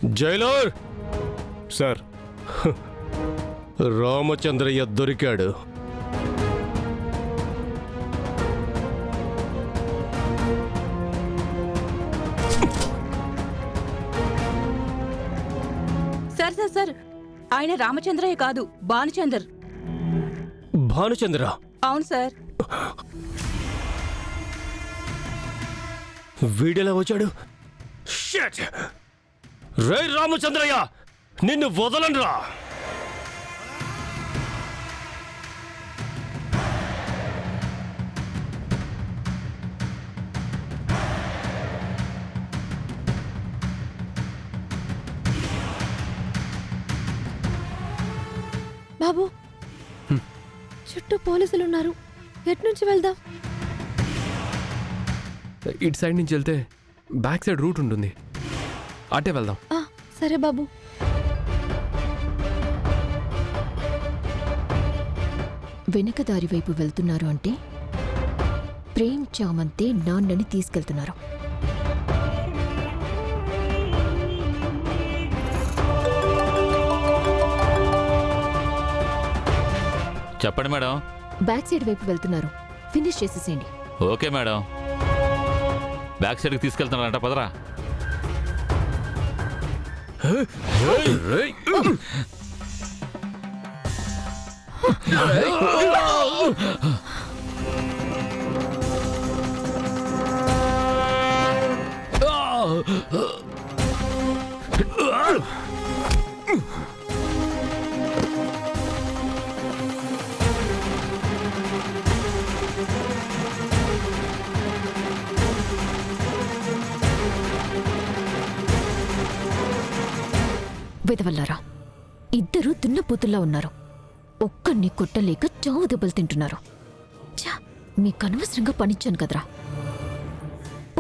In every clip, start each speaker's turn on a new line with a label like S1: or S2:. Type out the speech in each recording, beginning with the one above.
S1: Jailer
S2: sir.
S1: Ramachandraiah దొరికాడు.
S3: Sir sir sir, ఆయన రామచంద్రయ్య కాదు, భానుచందర్.
S1: భానుచంద్ర?
S3: అవును సార్.
S1: వీడెలా వచ్చాడు? రే రామచంద్రయ్య, నిన్ను వదలనురా.
S4: బాబు, చుట్టూ పోలీసులు ఉన్నారు. ఎట్నుంచి వెళ్దాం?
S2: ఇటు సైడ్ నుంచి వెళ్తే బ్యాక్ సైడ్ రూట్ ఉంటుంది, అటే వెళ్దాం.
S4: సరే బాబు.
S5: వెనక దారి వైపు వెళ్తున్నారు అంటే ప్రేమ్ చామంతే నాన్నని తీసుకెళ్తున్నారు.
S6: చెప్పండి మేడం.
S5: బ్యాక్ సైడ్ వైపు వెళ్తున్నారు, ఫినిష్ చేసేసేయండి.
S6: Okay madam. బ్యాక్ సైడ్కి తీసుకెళ్తున్నారంట, పదరా.
S5: వెదవల్లారా, ఇద్దరు దున్నపోతుల్లా ఉన్నారు. ఒక్కడిని కొట్టలేక చావు దెబ్బలు తింటున్నారు. ఛా, మీకు అనవసరంగా పనిచ్చాను కదరా.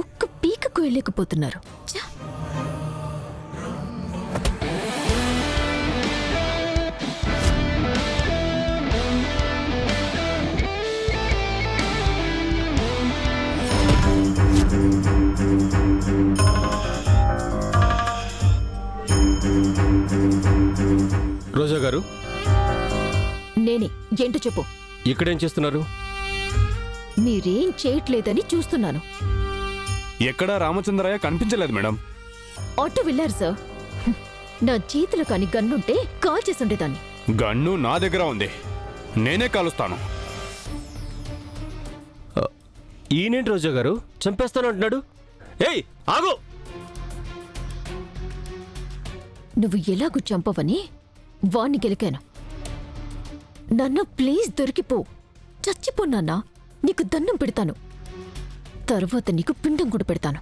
S5: ఒక్క పీకకు వెళ్ళలేకపోతున్నారు. ఛా.
S1: రోజా గారు,
S5: నేనే. ఏంటో చెప్పు.
S1: ఇక్కడేం చేస్తున్నారు?
S5: మీరేం చేయట్లేదని చూస్తున్నాను.
S2: ఎక్కడా రామచంద్రయ్య కనిపించలేదు మేడం.
S5: ఆటో వెళ్ళారు సార్. నా చేతిలో కాని గన్నుంటే కాల్ చేసుండేదాన్ని.
S2: గన్ను నా దగ్గర ఉంది, నేనే కాలుస్తాను.
S1: ఈయనేంటి రోజా గారు, చంపేస్తాను అంటున్నాడు? ఏయ్ ఆగు!
S5: నువ్వు ఎలాగూ చంపవని వాణ్ణి గెలికాను. నన్ను ప్లీజ్ దొరికిపో. చచ్చిపో నాన్నా, నీకు దండం పెడతాను. తర్వాత నీకు పిండం కూడా పెడతాను.